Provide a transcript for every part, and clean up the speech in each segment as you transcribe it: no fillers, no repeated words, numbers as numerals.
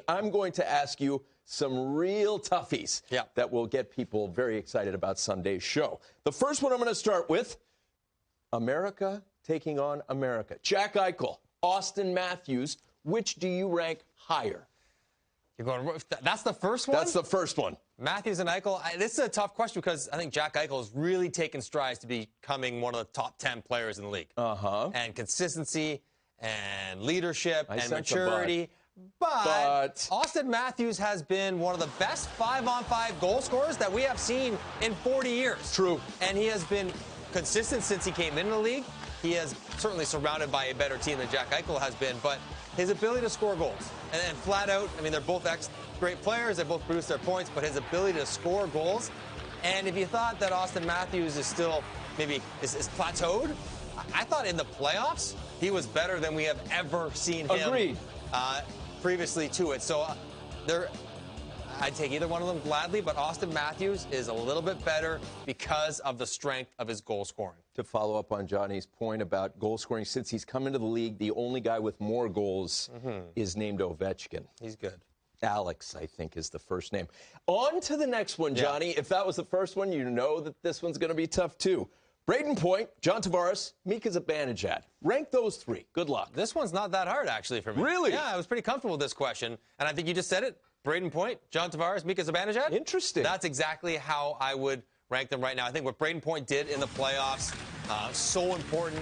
I'm going to ask you some real toughies that will get people very excited about Sunday's show. The first one I'm going to start with, America taking on America. Jack Eichel, Auston Matthews, which do you rank higher? You're going, that's the first one? That's the first one. Matthews and Eichel. This is a tough question because I think Jack Eichel has really taken strides to becoming one of the top 10 players in the league. And consistency and leadership and maturity. But Auston Matthews has been one of the best 5-on-5 goal scorers that we have seen in 40 years. True. And he has been consistent since he came into the league. He is certainly surrounded by a better team than Jack Eichel has been, but his ability to score goals, and flat out, I mean, they're both great players. They both produce their points, but his ability to score goals, and if you thought that Auston Matthews is still maybe is plateaued, I thought in the playoffs he was better than we have ever seen him previously to it. So I'd take either one of them gladly, but Auston Matthews is a little bit better because of the strength of his goal scoring. To follow up on Johnny's point about goal scoring, since he's come into the league, the only guy with more goals is named Ovechkin. He's good. Alex, I think, is the first name. On to the next one, Johnny. If that was the first one, you know that this one's going to be tough, too. Brayden Point, John Tavares, Mika Zibanejad. Rank those three. Good luck. This one's not that hard, actually, for me. Really? Yeah, I was pretty comfortable with this question, and I think you just said it. Brayden Point, John Tavares, Mika Zibanejad. Interesting. That's exactly how I would rank them right now. I think what Brayden Point did in the playoffs, so important,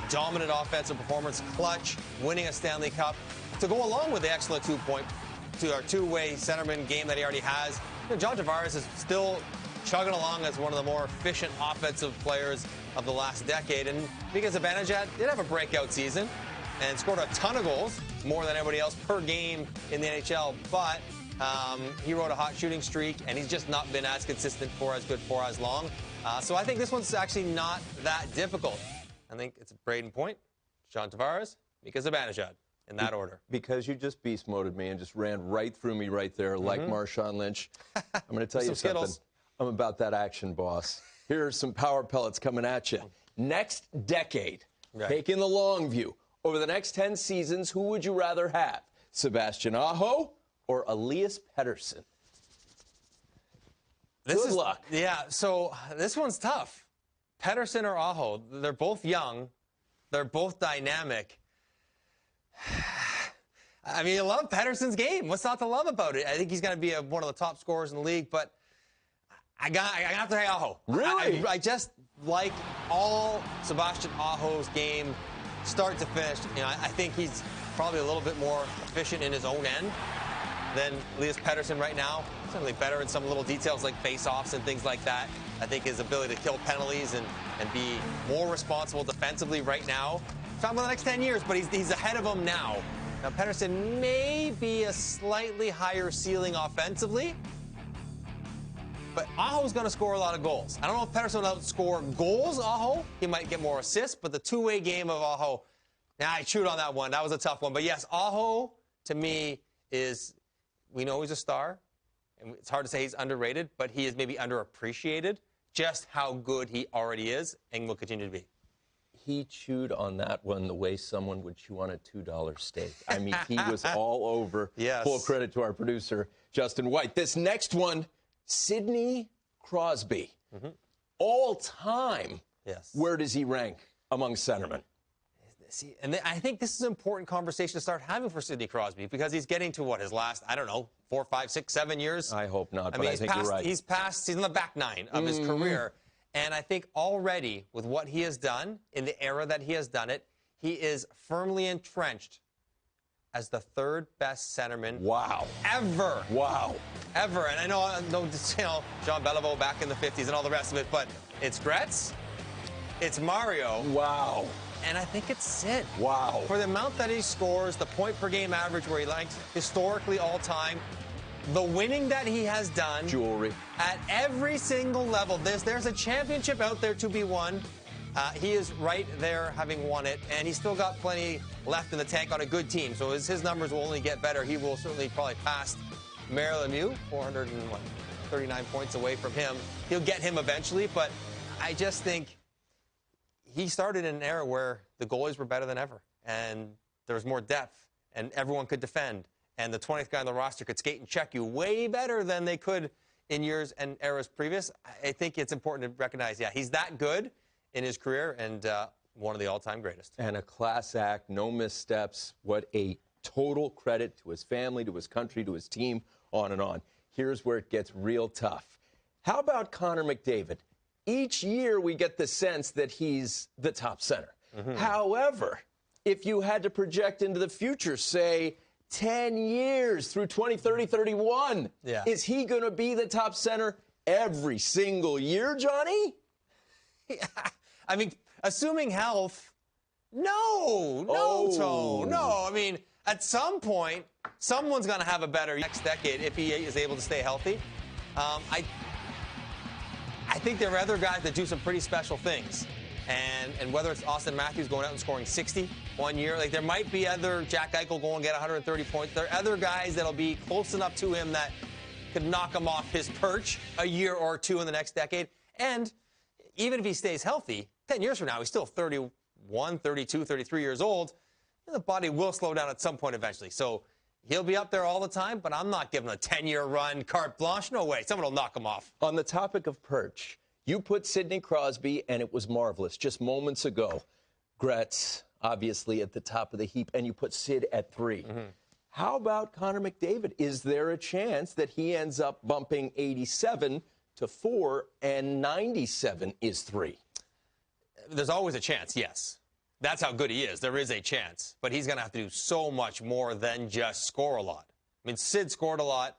dominant offensive performance, clutch, winning a Stanley Cup, to go along with the excellent two-way centerman game that he already has. You know, John Tavares is still chugging along as one of the more efficient offensive players of the last decade. And Mika Zibanejad did have a breakout season and scored a ton of goals, more than anybody else per game in the NHL. But he rode a hot shooting streak, and he's just not been as consistent for as good for as long. So I think this one's actually not that difficult. I think it's Brayden Point, John Tavares, Mika Zibanejad, in that order. Because you just beast moded me and just ran right through me right there like Marshawn Lynch. I'm going to tell you something. Skittles. I'm about that action, boss. Here are some power pellets coming at you. Next decade, taking the long view. Over the next 10 seasons, who would you rather have? Sebastian Aho or Elias Pettersson? Good luck. Yeah, so this one's tough. Pettersson or Aho, they're both young. They're both dynamic. I mean, I love Pettersson's game. What's not to love about it? I think he's going to be one of the top scorers in the league, but I have to say Aho. Really? I just like all Sebastian Aho's game, start to finish. You know, I think he's probably a little bit more efficient in his own end than Elias Pettersson right now. Certainly better in some little details like face-offs and things like that. I think his ability to kill penalties and be more responsible defensively right now. Talking about the next 10 years, but he's ahead of him now. Now, Pettersson may be a slightly higher ceiling offensively, but Aho's going to score a lot of goals. I don't know if Pettersson will outscore goals, Aho. He might get more assists, but the two-way game of Aho, I chewed on that one. That was a tough one. But yes, Aho, to me, we know he's a star, and it's hard to say he's underrated, but he is maybe underappreciated just how good he already is and will continue to be. He chewed on that one the way someone would chew on a $2 steak. I mean, he was all over. Yes. Full credit to our producer, Justin White. This next one, Sidney Crosby. All time. Yes. Where does he rank among centermen? See, and I think this is an important conversation to start having for Sidney Crosby because he's getting to his last, 4, 5, 6, 7 years. I hope not, but I think you're right. He's in the back nine of his career. And I think already with what he has done in the era that he has done it, he is firmly entrenched as the third best centerman ever. Wow. Ever. And I know, Jean Beliveau back in the 50s and all the rest of it, but it's Gretz, it's Mario. Wow. And I think it's Sid. Wow. For the amount that he scores, the point per game average where he ranks historically all time, the winning that he has done. Jewelry. At every single level. There's a championship out there to be won. He is right there having won it, and he's still got plenty left in the tank on a good team. So his numbers will only get better. He will certainly probably pass Mario Lemieux, 439 points away from him. He'll get him eventually, but I just think he started in an era where the goalies were better than ever, and there was more depth, and everyone could defend, and the 20th guy on the roster could skate and check you way better than they could in years and eras previous, I think it's important to recognize, yeah, he's that good in his career and one of the all-time greatest. And a class act, no missteps. What a total credit to his family, to his country, to his team, on and on. Here's where it gets real tough. How about Connor McDavid? Each year we get the sense that he's the top center. However, if you had to project into the future, say 10 years through 2030, 31, is he going to be the top center every single year, Johnny? Yeah. I mean, assuming health, no, Tone. No, I mean, at some point, someone's going to have a better next decade if he is able to stay healthy. I think there are other guys that do some pretty special things. And whether it's Auston Matthews going out and scoring 60 one year, like there might be other Jack Eichel going to get 130 points. There are other guys that'll be close enough to him that could knock him off his perch a year or two in the next decade. And even if he stays healthy, 10 years from now, he's still 31, 32, 33 years old. The body will slow down at some point eventually. So he'll be up there all the time, but I'm not giving him a 10-year run, carte blanche. No way. Someone will knock him off. On the topic of perch, you put Sidney Crosby, and it was marvelous just moments ago. Gretz, obviously, at the top of the heap, and you put Sid at 3. How about Connor McDavid? Is there a chance that he ends up bumping 87 to 4 and 97 is 3? There's always a chance, yes. That's how good he is. There is a chance. But he's going to have to do so much more than just score a lot. I mean, Sid scored a lot.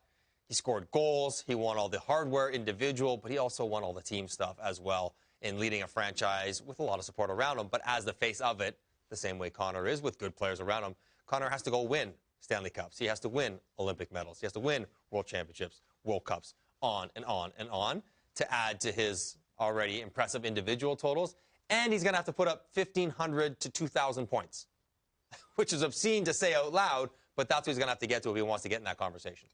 He scored goals. He won all the hardware individual, but he also won all the team stuff as well in leading a franchise with a lot of support around him. But as the face of it, the same way Connor is with good players around him, Connor has to go win Stanley Cups. He has to win Olympic medals. He has to win World Championships, World Cups, on and on and on to add to his already impressive individual totals. And he's going to have to put up 1,500 to 2,000 points, which is obscene to say out loud, but that's what he's going to have to get to if he wants to get in that conversation.